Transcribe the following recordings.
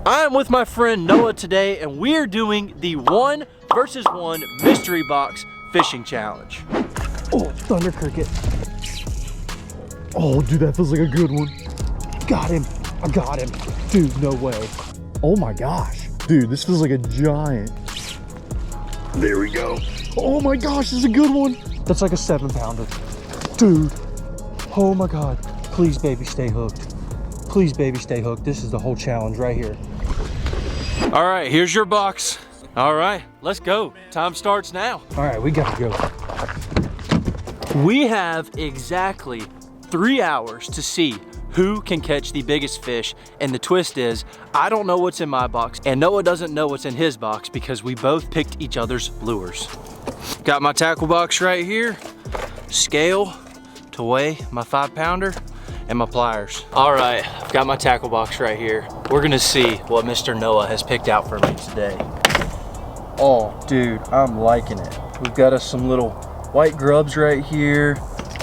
I am with my friend Noah today, and we're doing the 1 versus 1 mystery box fishing challenge. Oh, thunder cricket. Oh, dude, that feels like a good one. Got him. I got him. Dude, no way. Oh my gosh. Dude, this feels like a giant. There we go. Oh my gosh, this is a good one. That's like a 7-pounder. Dude. Oh my God. Please, baby, stay hooked. Please, baby, stay hooked. This is the whole challenge right here. All right, here's your box. All right, let's go. Time starts now. All right, we gotta go. We have exactly 3 hours to see who can catch the biggest fish. And the twist is, I don't know what's in my box, and Noah doesn't know what's in his box because we both picked each other's lures. Got my tackle box right here, scale to weigh my 5-pounder, and my pliers. All right, I've got my tackle box right here. We're gonna see what Mr. Noah has picked out for me today. Oh, dude, I'm liking it. We've got us some little white grubs right here,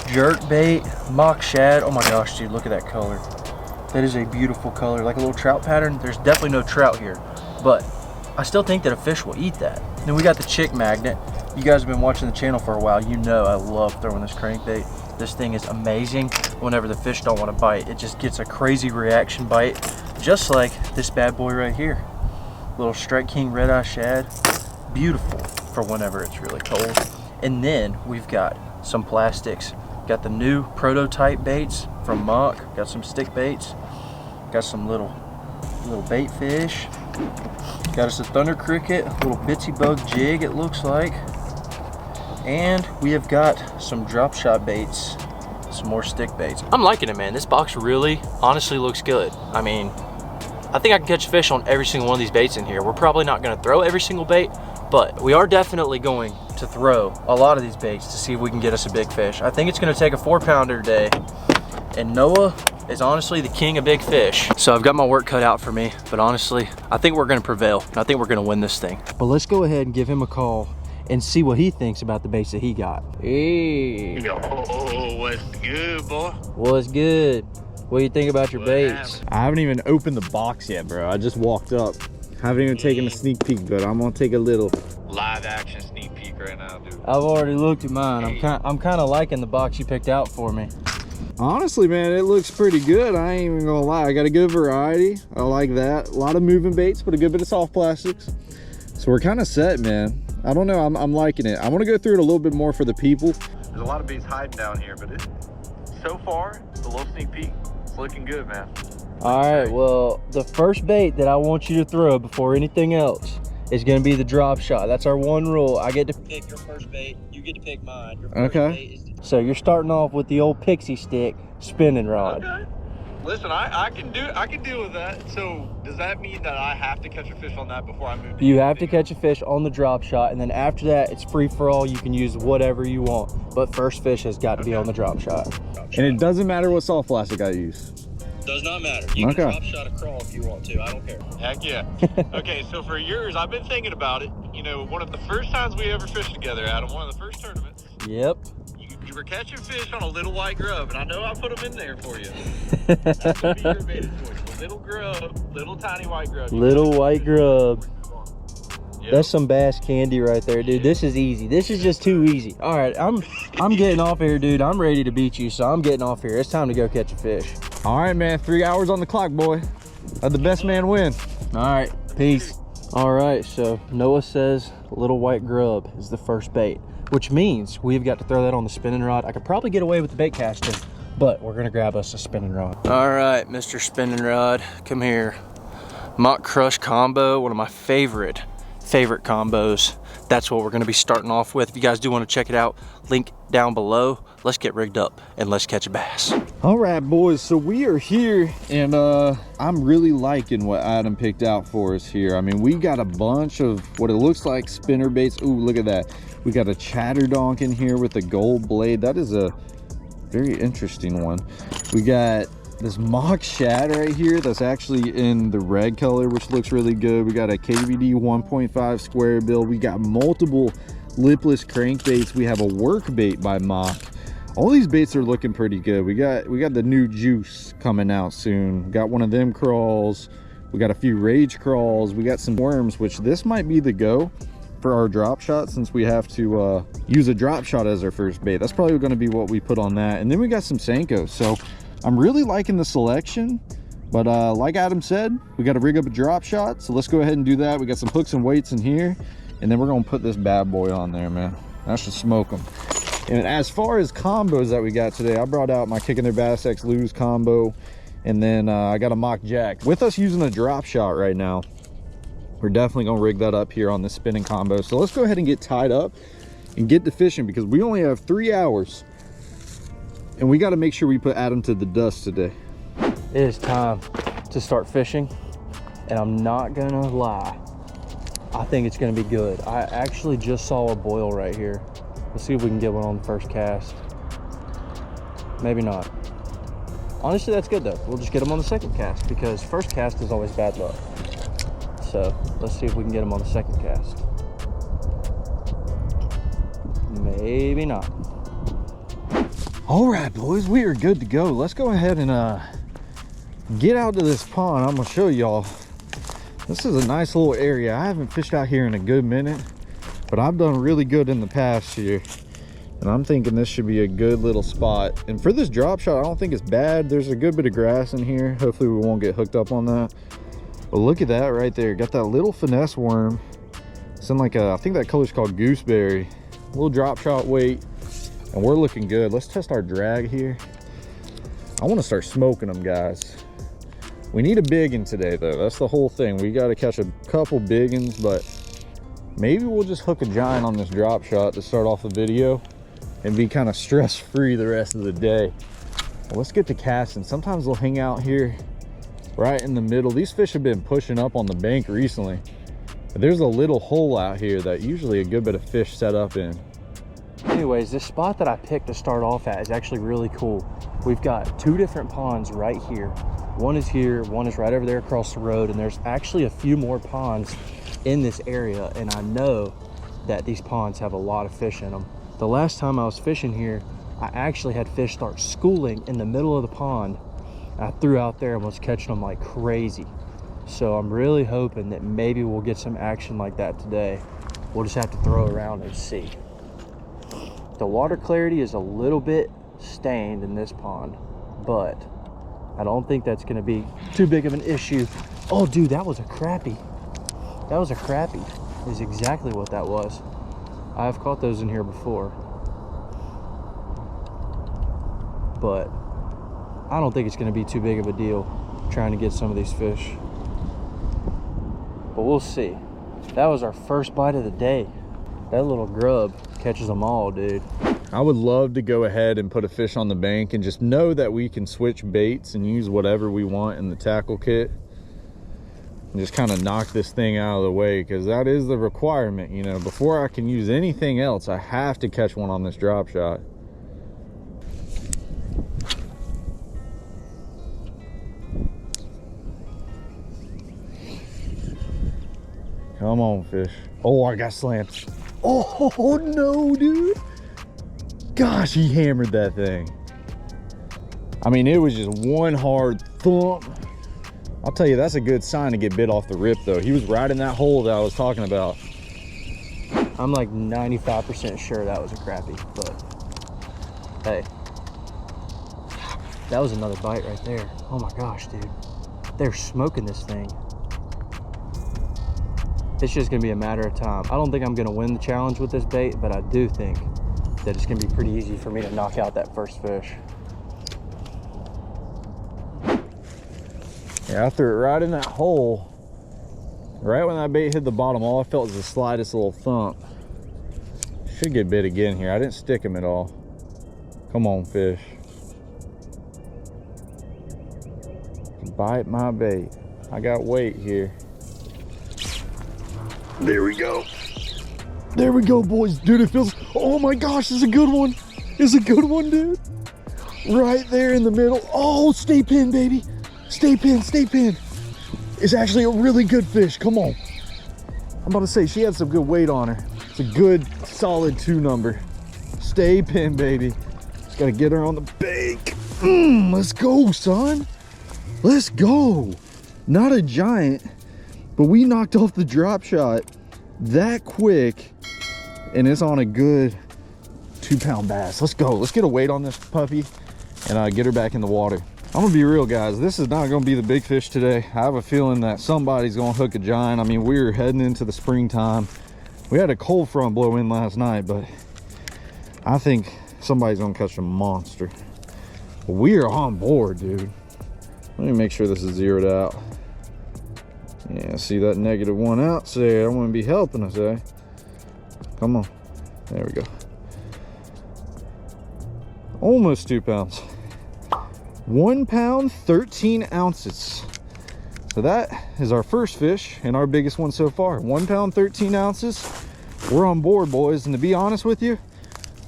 jerk bait, mock shad. Oh my gosh, dude, look at that color. That is a beautiful color, like a little trout pattern. There's definitely no trout here, but I still think that a fish will eat that. Then we got the chick magnet. You guys have been watching the channel for a while. You know I love throwing this crankbait. This thing is amazing. Whenever the fish don't want to bite, it just gets a crazy reaction bite, just like this bad boy right here. Little Strike King red eye shad. Beautiful for whenever it's really cold. And then we've got some plastics. Got the new prototype baits from Mock. Got some stick baits. Got some little bait fish. Got us a thunder cricket, a little bitsy bug jig it looks like. And we have got some drop shot baits, some more stick baits. I'm liking it, man. This box really, honestly looks good. I mean, I think I can catch fish on every single one of these baits in here. We're probably not gonna throw every single bait, but we are definitely going to throw a lot of these baits to see if we can get us a big fish. I think it's gonna take a 4-pounder today, and Noah is honestly the king of big fish. So I've got my work cut out for me, but honestly, I think we're gonna prevail. I think we're gonna win this thing. But let's go ahead and give him a call and see what he thinks about the baits that he got. Hey. Yo, what's good, boy? What's good? What do you think about your baits? I haven't even opened the box yet, bro. I just walked up. Haven't even taken a sneak peek, but I'm gonna take a little Live action sneak peek right now, dude. I've already looked at mine. I'm kind of liking the box you picked out for me. Honestly, man, it looks pretty good. I ain't even gonna lie. I got a good variety. I like that. A lot of moving baits, but a good bit of soft plastics. So we're kind of set, man. I don't know, I'm liking it. I want to go through it a little bit more for the people. There's a lot of baits hiding down here, but so far, the little sneak peek, it's looking good, man. All right, well, the first bait that I want you to throw before anything else is going to be the drop shot. That's our one rule. I get to pick your first bait, you get to pick mine. Your first bait is... So you're starting off with the old pixie stick spinning rod. Okay. Listen, I can deal with that. So does that mean that I have to catch a fish on that before I move? You have to catch a fish on the drop shot, and then after that, it's free for all. You can use whatever you want, but first fish has got to be on the drop shot. And it doesn't matter what soft plastic I use. Does not matter. You can drop shot a crawl if you want to. I don't care. Heck yeah. Okay, so for yours, I've been thinking about it. You know, one of the first times we ever fished together, Adam, one of the first tournaments. Yep. You were catching fish on a little white grub, and I know I put them in there for you. That's gonna be your bait of choice. A little grub, little tiny white grub. Little white grub. Yep. That's some bass candy right there, dude. This is easy. This is just too easy. All right, I'm getting off here, dude. I'm ready to beat you, so I'm getting off here. It's time to go catch a fish. All right, man. 3 hours on the clock, boy. Let the best man win. All right, peace. All right, so Noah says little white grub is the first bait, which means we've got to throw that on the spinning rod. I could probably get away with the bait casting, but we're gonna grab us a spinning rod. All right, Mr. Spinning Rod, come here. Mock Crush combo, one of my favorite combos. That's what we're gonna be starting off with. If you guys do wanna check it out, link down below. Let's get rigged up and let's catch a bass. All right, boys, so we are here, and I'm really liking what Adam picked out for us here. I mean, we got a bunch of what it looks like spinner baits. Ooh, look at that. We got a chatterdonk in here with a gold blade. That is a very interesting one. We got this mock shad right here that's actually in the red color, which looks really good. We got a KVD 1.5 square bill. We got multiple lipless crankbaits. We have a work bait by Mock. All these baits are looking pretty good. We got the new juice coming out soon. Got one of them crawls. We got a few rage crawls. We got some worms, which this might be the go for our drop shot, since we have to use a drop shot as our first bait. That's probably going to be what we put on that. And then we got some Senkos. So I'm really liking the selection, but like Adam said, we got to rig up a drop shot. So let's go ahead and do that. We got some hooks and weights in here, and then we're going to put this bad boy on there, man. That should smoke them. And as far as combos that we got today, I brought out my Kicking Their Bass X Lose combo. And then I got a mock jack. With us using a drop shot right now, we're definitely gonna rig that up here on this spinning combo. So let's go ahead and get tied up and get to fishing, because we only have 3 hours. And we gotta make sure we put Adam to the dust today. It is time to start fishing. And I'm not gonna lie, I think it's gonna be good. I actually just saw a boil right here. Let's see if we can get one on the first cast. Maybe not. Honestly, that's good though. We'll just get them on the second cast, because first cast is always bad luck. So let's see if we can get them on the second cast. Maybe not. All right, boys, we are good to go. Let's go ahead and get out to this pond. I'm gonna show y'all. This is a nice little area. I haven't fished out here in a good minute, but I've done really good in the past year. And I'm thinking this should be a good little spot. And for this drop shot, I don't think it's bad. There's a good bit of grass in here. Hopefully we won't get hooked up on that. But look at that right there. Got that little finesse worm. It's in like a, I think that color's called gooseberry. A little drop shot weight. And we're looking good. Let's test our drag here. I want to start smoking them, guys. We need a biggin today though. That's the whole thing. We got to catch a couple biggins, but maybe we'll just hook a giant on this drop shot to start off the video and be kind of stress-free the rest of the day. Well, let's get to casting. Sometimes they'll hang out here right in the middle. These fish have been pushing up on the bank recently. But there's a little hole out here that usually a good bit of fish set up in. Anyways, this spot that I picked to start off at is actually really cool. We've got 2 different ponds right here. One is here, one is right over there across the road, and there's actually a few more ponds in this area, and I know that these ponds have a lot of fish in them. The last time I was fishing here, I actually had fish start schooling in the middle of the pond. I threw out there and was catching them like crazy. So I'm really hoping that maybe we'll get some action like that today. We'll just have to throw around and see. The water clarity is a little bit stained in this pond, but I don't think that's gonna be too big of an issue. Oh dude, that was a crappie. That was a crappie, is exactly what that was. I've caught those in here before, but I don't think it's going to be too big of a deal trying to get some of these fish, but we'll see. That was our first bite of the day. That little grub catches them all, dude. I would love to go ahead and put a fish on the bank and just know that we can switch baits and use whatever we want in the tackle kit. And just kind of knock this thing out of the way, because that is the requirement. You know, before I can use anything else, I have to catch one on this drop shot. Come on, fish. Oh, I got slammed. Oh no, dude. Gosh, he hammered that thing. I mean, it was just one hard thump. I'll tell you, that's a good sign to get bit off the rip though. He was right in that hole that I was talking about. I'm like 95% sure that was a crappie, but hey, that was another bite right there. Oh my gosh, dude. They're smoking this thing. It's just gonna be a matter of time. I don't think I'm gonna win the challenge with this bait, but I do think that it's gonna be pretty easy for me to knock out that first fish. Yeah, I threw it right in that hole. Right when that bait hit the bottom, all I felt was the slightest little thump. Should get bit again here. I didn't stick him at all. Come on, fish. Bite my bait. I got weight here. There we go. There we go, boys. Dude, it feels, oh my gosh, this is a good one. It's a good one, dude. Right there in the middle. Oh, stay pinned, baby. Stay pinned, stay pinned. It's actually a really good fish. Come on. I'm about to say, she had some good weight on her. It's a good, solid 2 number. Stay pinned, baby. Just gotta get her on the bank. Let's go, son. Let's go. Not a giant, but we knocked off the drop shot that quick, and it's on a good 2-pound bass. Let's go. Let's get a weight on this puppy and get her back in the water. I'm gonna be real, guys. This is not gonna be the big fish today. I have a feeling that somebody's gonna hook a giant. I mean, we're heading into the springtime. We had a cold front blow in last night, but I think somebody's gonna catch a monster. We are on board, dude. Let me make sure this is zeroed out. Yeah, see that -1 ounce there? I want to be helping us, eh? Come on. There we go. Almost 2 pounds. 1 pound, 13 ounces. So that is our first fish and our biggest one so far. 1 pound, 13 ounces. We're on board, boys. And to be honest with you,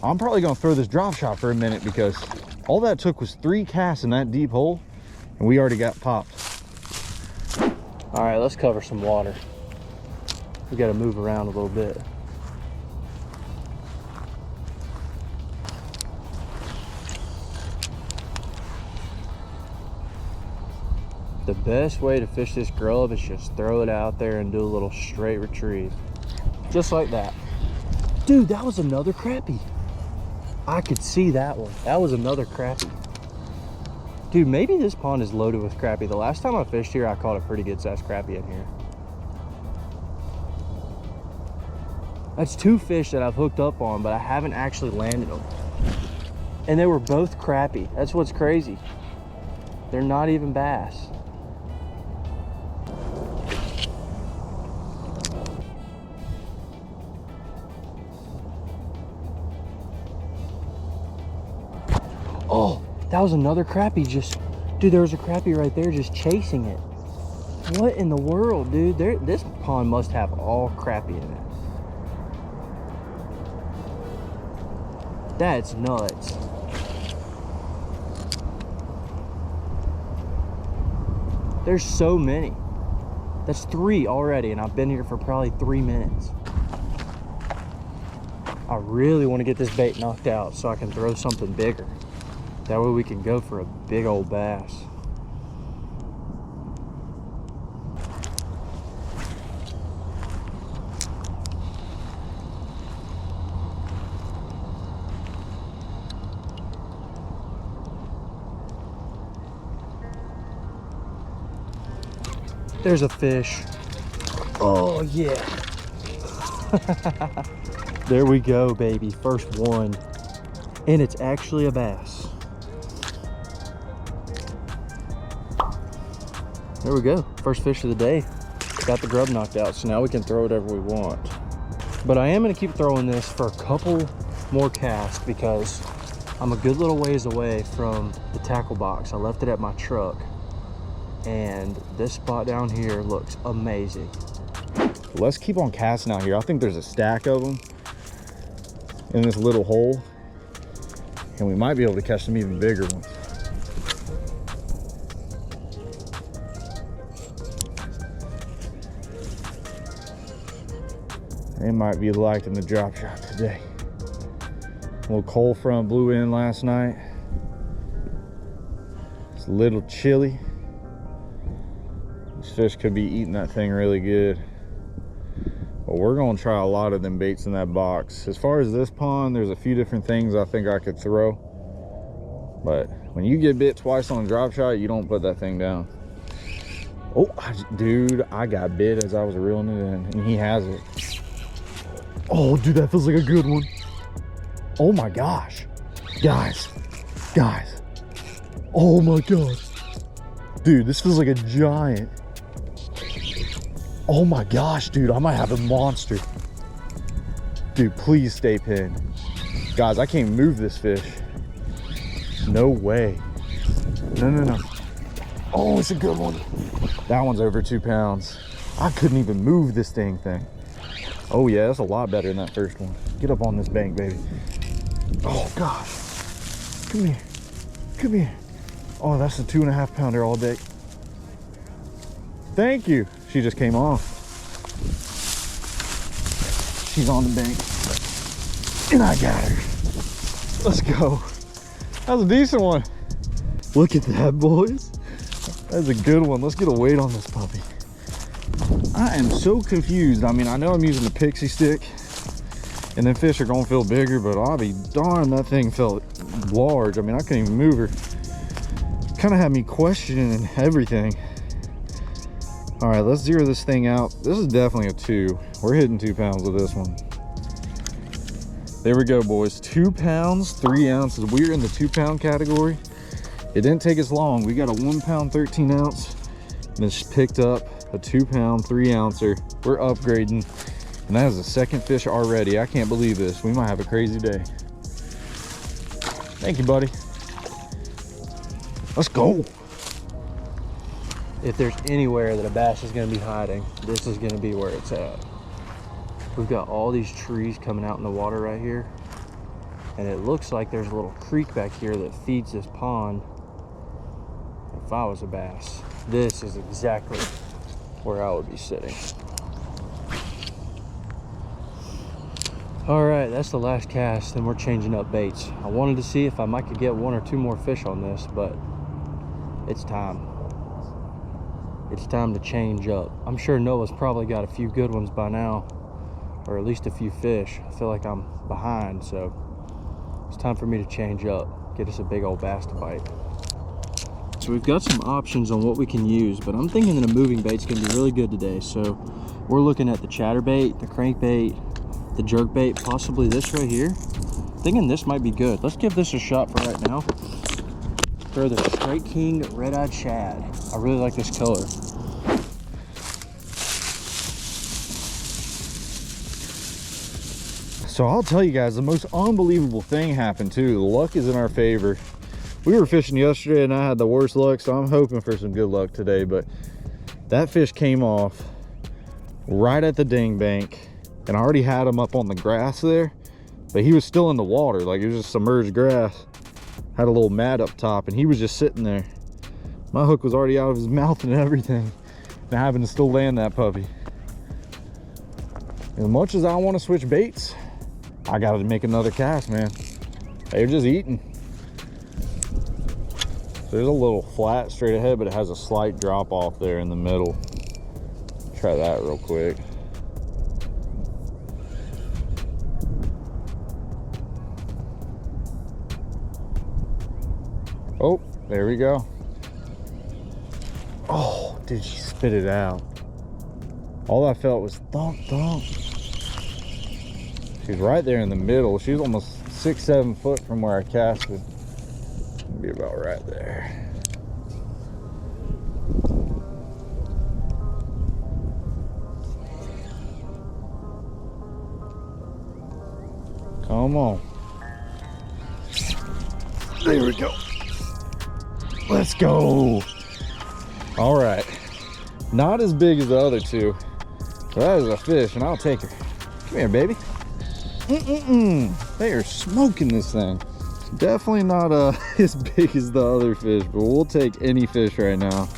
I'm probably going to throw this drop shot for a minute because all that took was 3 casts in that deep hole and we already got popped. All right, let's cover some water. We got to move around a little bit. The best way to fish this grub is just throw it out there and do a little straight retrieve. Just like that. Dude, that was another crappie. I could see that one. That was another crappie. Dude, maybe this pond is loaded with crappie. The last time I fished here, I caught a pretty good sized crappie in here. That's 2 fish that I've hooked up on, but I haven't actually landed them. And they were both crappie. That's what's crazy. They're not even bass. Oh, that was another crappie. Dude, there was a crappie right there just chasing it. What in the world, dude? This pond must have all crappie in it. That's nuts. There's so many. That's 3 already, and I've been here for probably 3 minutes. I really want to get this bait knocked out so I can throw something bigger. That way we can go for a big old bass. There's a fish. Oh yeah. There we go, baby. First one. And it's actually a bass. There we go. First fish of the day. Got the grub knocked out, so now we can throw whatever we want. But I am going to keep throwing this for a couple more casts because I'm a good little ways away from the tackle box. I left it at my truck. And this spot down here looks amazing. Let's keep on casting out here. I think there's a stack of them in this little hole. And we might be able to catch some even bigger ones. They might be liking the drop shot today. A little cold front blew in last night. It's a little chilly. This fish could be eating that thing really good. But we're gonna try a lot of them baits in that box. As far as this pond, there's a few different things I think I could throw. But when you get bit twice on a drop shot, you don't put that thing down. Oh, dude, I got bit as I was reeling it in, and he has it. Oh, dude, that feels like a good one. Oh my gosh. Guys. Oh my God. Dude, this feels like a giant. Oh my gosh, dude, I might have a monster. Dude, please stay pinned. Guys, I can't move this fish. No way. No. Oh, it's a good one. That one's over 2 pounds. I couldn't even move this thing. Oh yeah, that's a lot better than that first one. Get up on this bank, baby. Oh gosh. Come here. Oh, that's a 2.5 pounder all day. Thank you. She just came off. She's on the bank. And I got her. Let's go. That was a decent one. Look at that, boys. That's a good one. Let's get a weight on this puppy. I am so confused. I mean, I know I'm using the pixie stick and then fish are gonna feel bigger, but I'll be darned that thing felt large. I mean, I couldn't even move her. Kind of had me questioning everything. All right, let's zero this thing out. This is definitely a 2. We're hitting 2 pounds with this one. There we go, boys. 2 pounds, 3 ounces. We're in the 2 pound category. It didn't take us long. We got a 1 pound, 13 ounce. And then she picked up a 2 pound, 3 ouncer. We're upgrading. And that is the second fish already. I can't believe this. We might have a crazy day. Thank you, buddy. Let's go. If there's anywhere that a bass is going to be hiding, this is going to be where it's at. We've got all these trees coming out in the water right here. And it looks like there's a little creek back here that feeds this pond. If I was a bass, this is exactly where I would be sitting. All right, that's the last cast, and we're changing up baits. I wanted to see if I might could get 1 or 2 more fish on this, but it's time. It's time to change up. I'm sure Noah's probably got a few good ones by now, or at least a few fish. I feel like I'm behind, so it's time for me to change up, get us a big old bass to bite. So we've got some options on what we can use, but I'm thinking that a moving bait's gonna be really good today. So we're looking at the chatterbait, the crankbait, the jerkbait, possibly this right here. Thinking this might be good. Let's give this a shot for right now. Throw the Straight King red-eyed shad. I really like this color. So I'll tell you guys, the most unbelievable thing happened too. The luck is in our favor. We were fishing yesterday and I had the worst luck, so I'm hoping for some good luck today. But that fish came off right at the ding bank, and I already had him up on the grass there, but he was still in the water. Like, it was just submerged grass. Had a little mat up top, and he was just sitting there. My hook was already out of his mouth and everything, and I happened to still land that puppy. As much as I want to switch baits, I gotta make another cast, man. They're just eating. There's a little flat straight ahead, but it has a slight drop off there in the middle. Try that real quick. Oh, there we go. Oh, did she spit it out? All I felt was thump, thump. She's right there in the middle. She was almost 6-7 foot from where I casted. Be about right there. Come on. There we go. Let's go. All right. Not as big as the other two. So that is a fish, and I'll take her. Come here, baby. They are smoking this thing. Definitely not as big as the other fish, but we'll take any fish right now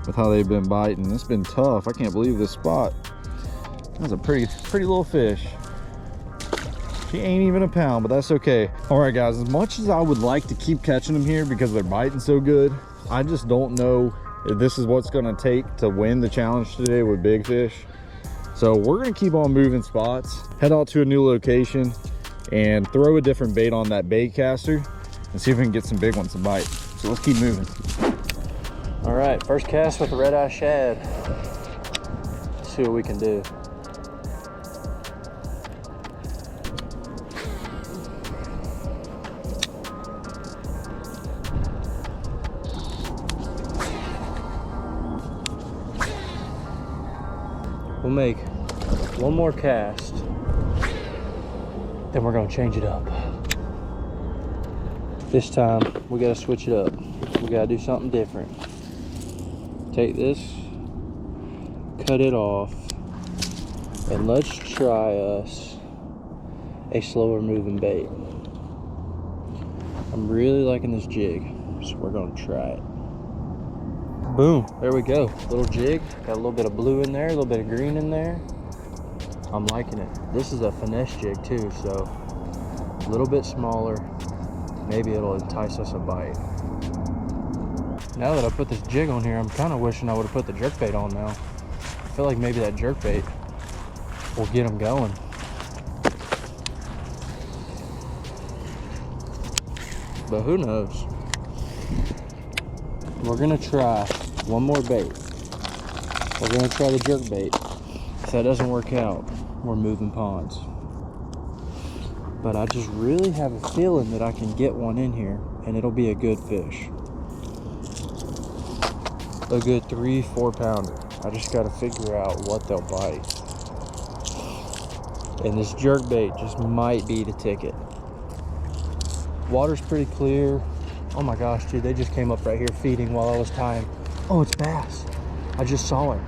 with how they've been biting. It's been tough. I can't believe this spot. That's a pretty little fish. She ain't even a pound, but that's okay. All right, guys, as much as I would like to keep catching them here because they're biting so good, I just don't know if this is what's gonna take to win the challenge today with big fish. So we're gonna keep on moving spots, head out to a new location, and throw a different bait on that bait caster and see if we can get some big ones to bite. So let's keep moving. All right, first cast with the red-eye shad. Let's see what we can do. We'll make one more cast, then we're gonna change it up. This time, we gotta switch it up. We gotta do something different. Take this, cut it off, and let's try us a slower moving bait. I'm really liking this jig, so we're gonna try it. Boom, there we go. Little jig, got a little bit of blue in there, a little bit of green in there. I'm liking it. This is a finesse jig too, so a little bit smaller. Maybe it'll entice us a bite. Now that I put this jig on here, I'm kind of wishing I would have put the jerkbait on now. I feel like maybe that jerkbait will get them going. But who knows? We're gonna try one more bait. We're gonna try the jerkbait. If that doesn't work out, we're moving ponds. But I just really have a feeling that I can get one in here and it'll be a good fish. A good 3-4 pounder. I just got to figure out what they'll bite. And this jerkbait just might be the ticket. Water's pretty clear. Oh my gosh, dude, they just came up right here feeding while I was tying. Oh, it's bass. I just saw it.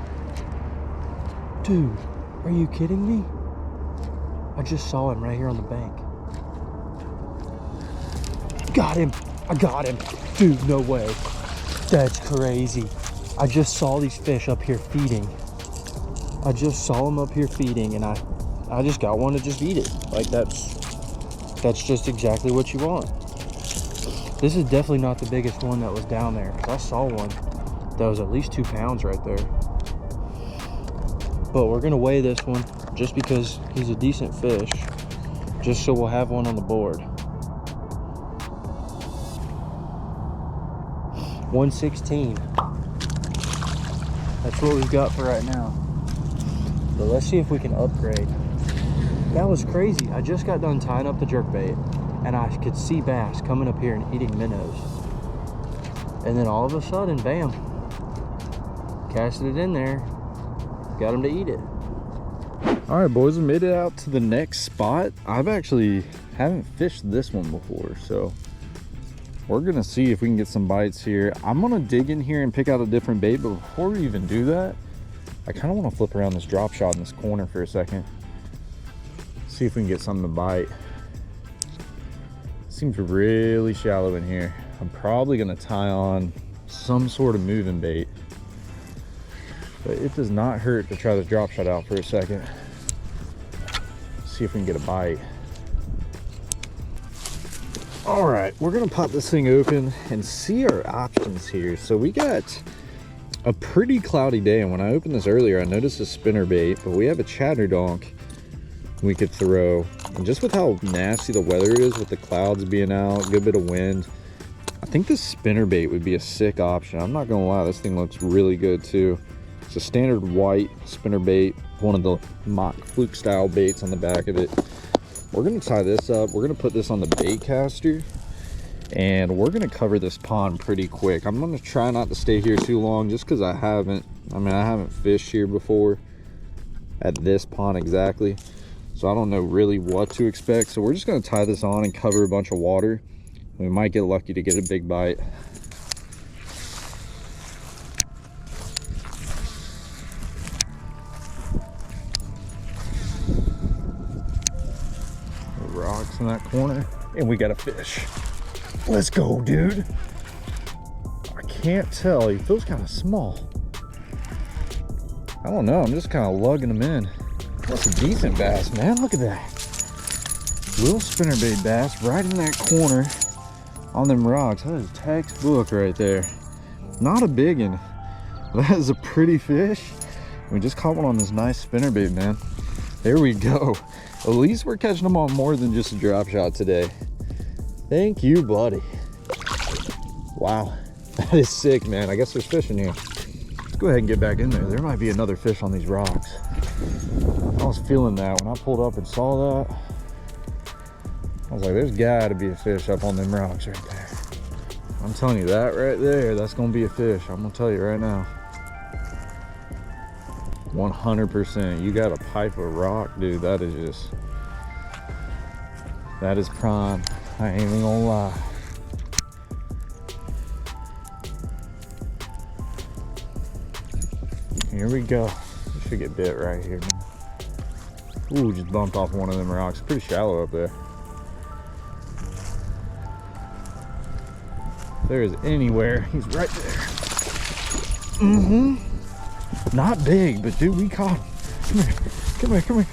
Dude, are you kidding me? I just saw him right here on the bank. Got him. I got him. Dude, no way. That's crazy. I just saw these fish up here feeding. I just saw them up here feeding, and I just got one to just eat it. Like, that's just exactly what you want. This is definitely not the biggest one that was down there, because I saw one that was at least 2 pounds right there. But we're gonna weigh this one just because he's a decent fish, just so we'll have one on the board. 116. That's what we've got for right now. But let's see if we can upgrade. That was crazy. I just got done tying up the jerkbait and I could see bass coming up here and eating minnows. And then all of a sudden, bam, casted it in there, got him to eat it. All right, boys, we made it out to the next spot. I've actually haven't fished this one before, so we're gonna see if we can get some bites here. I'm gonna dig in here and pick out a different bait, but before we even do that, I kind of want to flip around this drop shot in this corner for a second. See if we can get something to bite. Seems really shallow in here. I'm probably gonna tie on some sort of moving bait, but it does not hurt to try this drop shot out for a second. See if we can get a bite. All right, we're gonna pop this thing open and see our options here. So we got a pretty cloudy day, and when I opened this earlier, I noticed a spinnerbait, but we have a chatterdonk we could throw. And just with how nasty the weather is with the clouds being out, a good bit of wind, I think this spinnerbait would be a sick option. I'm not gonna lie, this thing looks really good too. It's a standard white spinnerbait, one of the mock fluke style baits on the back of it. We're gonna tie this up. We're gonna put this on the bait caster, and we're gonna cover this pond pretty quick. I'm gonna try not to stay here too long, just because I haven't fished here before at this pond exactly, so I don't know really what to expect. So we're just gonna tie this on and cover a bunch of water. We might get lucky to get a big bite. Rocks in that corner, and we got a fish. Let's go, dude. I can't tell, he feels kind of small. I don't know, I'm just kind of lugging him in. That's a decent bass, man. Look at that little spinnerbait bass right in that corner on them rocks. That is textbook right there. Not a big one. That is a pretty fish. We just caught one on this nice spinnerbait, man. There we go. At least we're catching them on more than just a drop shot today. Thank you, buddy. Wow, that is sick, man. I guess there's fish in here. Let's go ahead and get back in there. There might be another fish on these rocks. I was feeling that when I pulled up and saw that. I was like, there's gotta be a fish up on them rocks right there. I'm telling you, that right there, that's gonna be a fish. I'm gonna tell you right now. 100%. You got a pipe of rock, dude. That is prime. I ain't even gonna lie. Here we go. We should get bit right here, man. Ooh, just bumped off one of them rocks. Pretty shallow up there. If there is anywhere, he's right there. Not big, but dude, we caught him. Come here, come here, come here.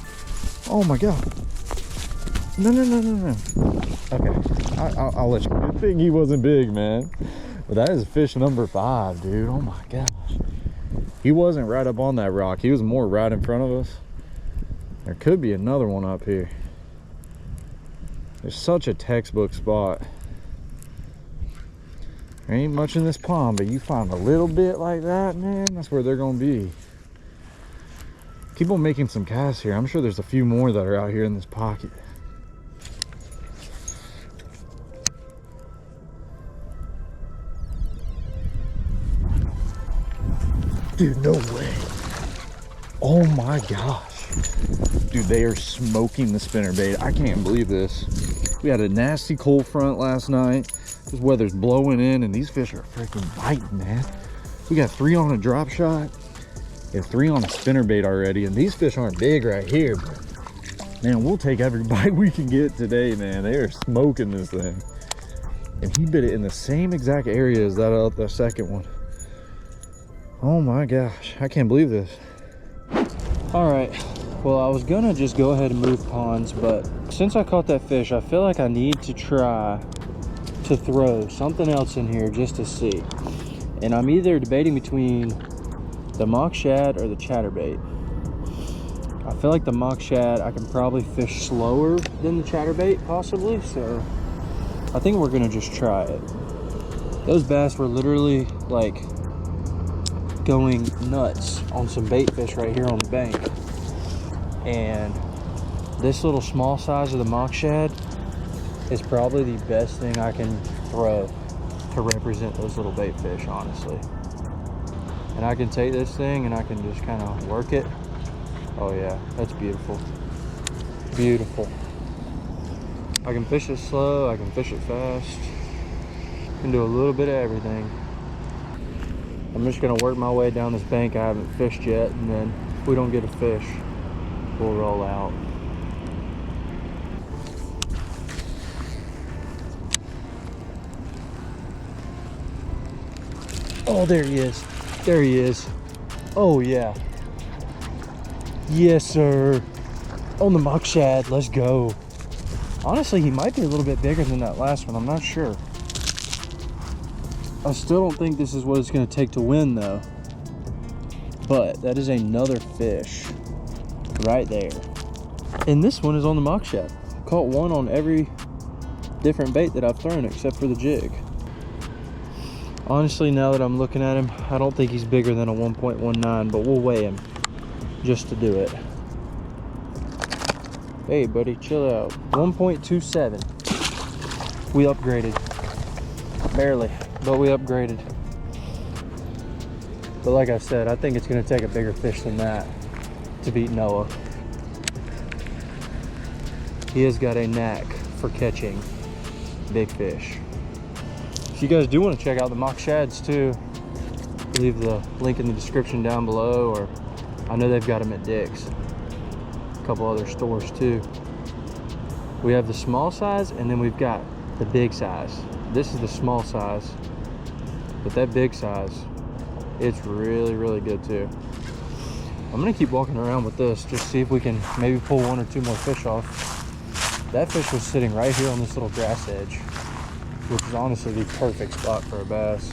Oh my God. No. Okay, I'll let you. Good thing he wasn't big, man. But that is fish number 5, dude. Oh my gosh. He wasn't right up on that rock. He was more right in front of us. There could be another one up here. There's such a textbook spot. There ain't much in this pond, but you find a little bit like that, man, that's where they're gonna be. Keep on making some casts here. I'm sure there's a few more that are out here in this pocket. Dude, no way. Oh my gosh. Dude, they are smoking the spinnerbait. I can't believe this. We had a nasty cold front last night. This weather's blowing in and these fish are freaking biting, man. We got 3 on a drop shot and 3 on a spinnerbait already. And these fish aren't big right here, but man, we'll take every bite we can get today, man. They are smoking this thing. And he bit it in the same exact area as that the second one. Oh my gosh, I can't believe this. All right, well, I was gonna just go ahead and move ponds, but since I caught that fish, I feel like I need to try to throw something else in here just to see. And I'm either debating between the mock shad or the chatterbait. I feel like the mock shad, I can probably fish slower than the chatterbait, possibly, so I think we're gonna just try it. Those bass were literally like going nuts on some bait fish right here on the bank, and this little small size of the mock shad is probably the best thing I can throw to represent those little bait fish, honestly. And I can take this thing and I can just kind of work it. Oh yeah, that's beautiful. Beautiful. I can fish it slow, I can fish it fast, I can do a little bit of everything. I'm just gonna work my way down this bank I haven't fished yet, and then if we don't get a fish, we'll roll out. Oh, there he is. There he is. Oh yeah. Yes, sir. On the mock shad, let's go. Honestly, he might be a little bit bigger than that last one, I'm not sure. I still don't think this is what it's going to take to win, though. But that is another fish right there. And this one is on the mock shad. Caught one on every different bait that I've thrown except for the jig. Honestly, now that I'm looking at him, I don't think he's bigger than a 1.19, but we'll weigh him just to do it. Hey, buddy, chill out. 1.27. We upgraded. Barely. But we upgraded. But like I said, I think it's going to take a bigger fish than that to beat Noah. He has got a knack for catching big fish. If you guys do want to check out the mock shads too, leave the link in the description down below, or I know they've got them at Dick's. A couple other stores too. We have the small size and then we've got the big size. This is the small size. But that big size, it's really, really good too. I'm gonna keep walking around with this, just see if we can maybe pull 1 or 2 more fish off. That fish was sitting right here on this little grass edge, which is honestly the perfect spot for a bass.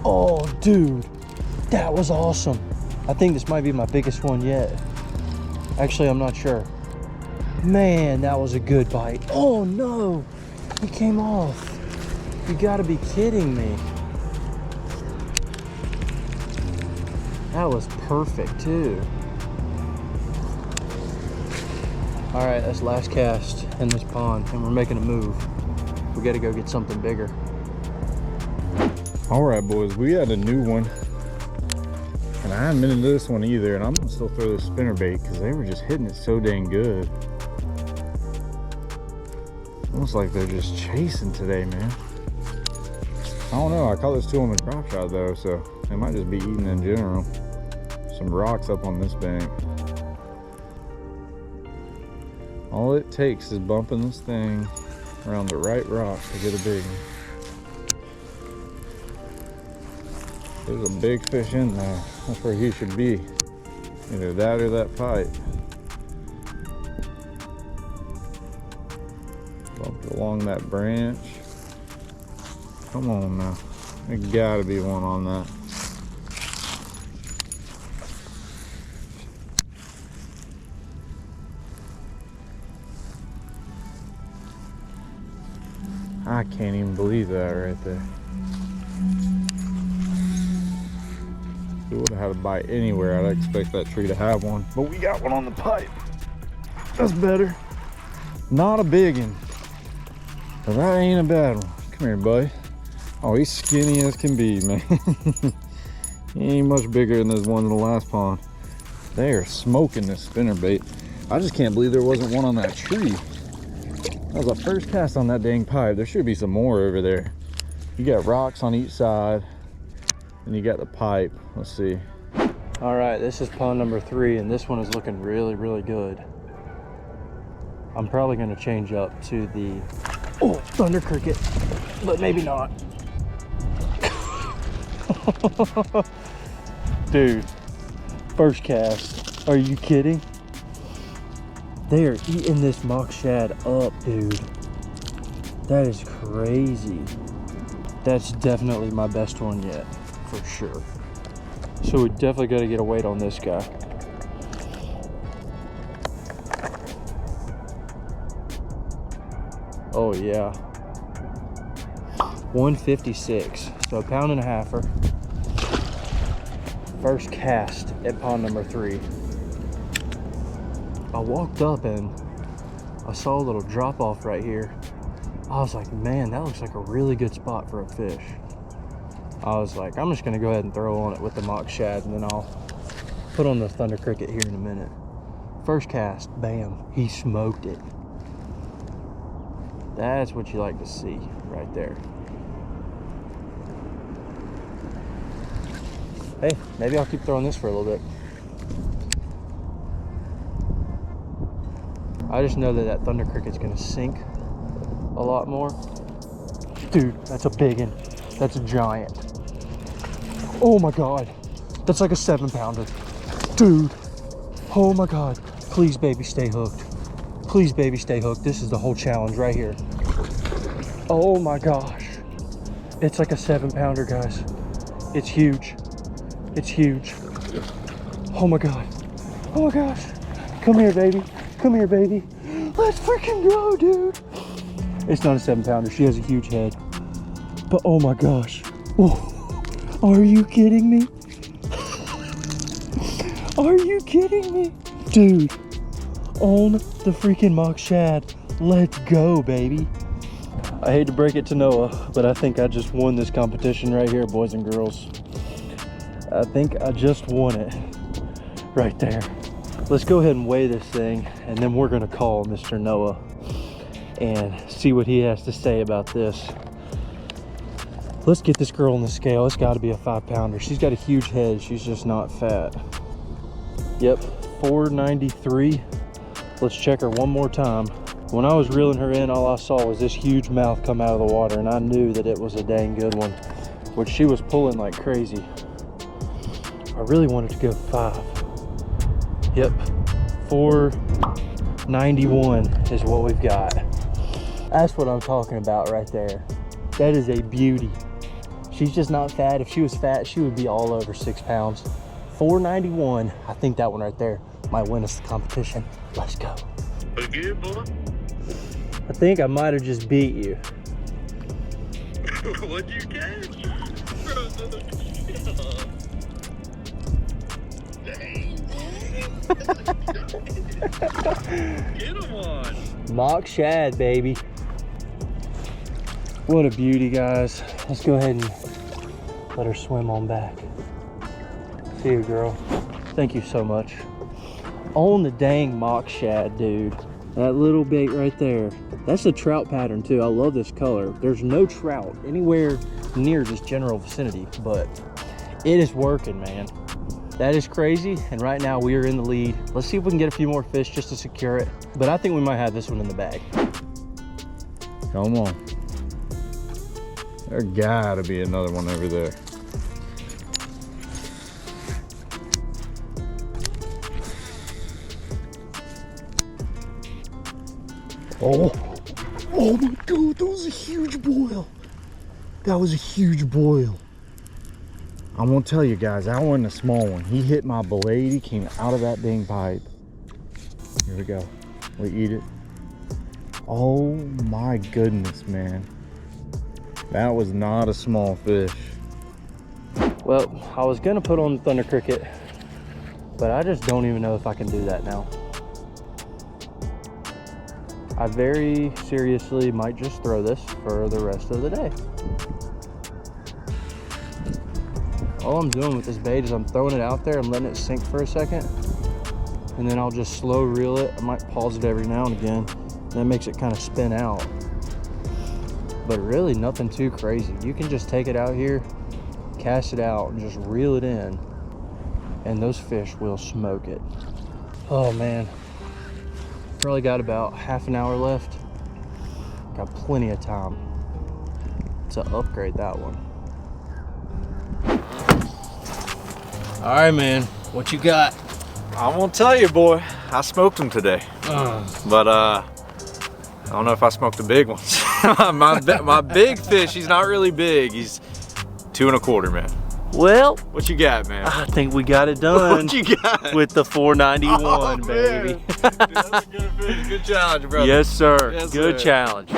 Oh, dude, that was awesome. I think this might be my biggest one yet. Actually, I'm not sure. Man, that was a good bite. Oh no, he came off. You gotta be kidding me. That was perfect too. All right, that's last cast in this pond and we're making a move. We gotta go get something bigger. All right, boys, we had a new one, and I haven't been into this one either, and I'm gonna still throw this spinnerbait because they were just hitting it so dang good. Almost like they're just chasing today, man. I don't know, I caught this 2 on the drop shot though, so they might just be eating in general. Some rocks up on this bank. All it takes is bumping this thing around the right rock to get a big one. There's a big fish in there. That's where he should be. Either that or that pipe. Bumped along that branch. Come on now. There gotta be one on that. I can't even believe that right there. If we would have had a bite anywhere, I'd expect that tree to have one. But we got one on the pipe. That's better. Not a big one. But that ain't a bad one. Come here, buddy. Oh, he's skinny as can be, man. He ain't much bigger than those ones in the last pond. They are smoking this spinnerbait. I just can't believe there wasn't one on that tree. That was the first cast on that dang pipe. There should be some more over there. You got rocks on each side, and you got the pipe. Let's see. All right, this is pond number 3, and this one is looking really, really good. I'm probably gonna change up to the, thunder cricket, but maybe not. Dude, first cast. Are you kidding? They are eating this mock shad up, dude. That is crazy. That's definitely my best one yet, for sure. So we definitely got to get a weight on this guy. Oh yeah. 156, so 1.5 pounds. First cast at pond number 3. I walked up and I saw a little drop off right here. I was like, man, that looks like a really good spot for a fish. I was like, I'm just gonna go ahead and throw on it with the mock shad, and then I'll put on the thunder cricket here in a minute. First cast, bam, he smoked it. That's what you like to see right there. Hey, maybe I'll keep throwing this for a little bit. I just know that that thunder cricket's gonna sink a lot more. Dude, that's a big one. That's a giant. Oh my God. That's like a 7-pounder. Dude. Oh my God. Please, baby, stay hooked. Please, baby, stay hooked. This is the whole challenge right here. Oh my gosh. It's like a 7-pounder, guys. It's huge. It's huge. Oh my God. Oh my gosh. Come here, baby. Come here, baby. Let's freaking go, dude. It's not a 7-pounder. She has a huge head. But oh my gosh. Oh, are you kidding me? Are you kidding me? Dude, on the freaking mock shad. Let's go, baby. I hate to break it to Noah, but I think I just won this competition right here, boys and girls. I think I just won it right there. Let's go ahead and weigh this thing, and then we're gonna call Mr. Noah and see what he has to say about this. Let's get this girl on the scale. It's gotta be a 5-pounder. She's got a huge head, she's just not fat. Yep, 493. Let's check her one more time. When I was reeling her in, all I saw was this huge mouth come out of the water, and I knew that it was a dang good one, which she was pulling like crazy. I really wanted to go 5. Yep, 491 is what we've got. That's what I'm talking about right there. That is a beauty. She's just not fat. If she was fat, she would be all over 6 pounds. 491, I think that one right there might win us the competition. Let's go. Good, boy. I think I might have just beat you. What'd you catch? Get him on. Mock shad, baby. What a beauty, guys. Let's go ahead and let her swim on back. See you, girl. Thank you so much. On the dang mock shad, dude. That little bait right there. That's a trout pattern too. I love this color. There's no trout anywhere near this general vicinity, but it is working, man. That is crazy, and right now we are in the lead. Let's see if we can get a few more fish just to secure it. But I think we might have this one in the bag. Come on. There gotta be another one over there. Oh, oh my God, that was a huge boil. That was a huge boil. I won't tell you guys, that wasn't a small one. He hit my blade, he came out of that dang pipe. Here we go, we eat it. Oh my goodness, man. That was not a small fish. Well, I was gonna put on the Thunder Cricket, but I just don't even know if I can do that now. I very seriously might just throw this for the rest of the day. All I'm doing with this bait is I'm throwing it out there and letting it sink for a second, and then I'll just slow reel it. I might pause it every now and again. That makes it kind of spin out. But really nothing too crazy. You can just take it out here, cast it out, and just reel it in, and those fish will smoke it. Oh man. Probably got about half an hour left. Got plenty of time to upgrade that one. All right, man, what you got? I won't tell you, boy. I smoked them today. But I don't know if I smoked the big ones. my big fish, he's not really big. He's 2 1/4, man. Well, What you got, man? I think we got it done. What you got? With the 491, Oh, baby. Dude, that's a good fish. Good challenge, brother. Yes, sir. Yes, Good sir. challenge.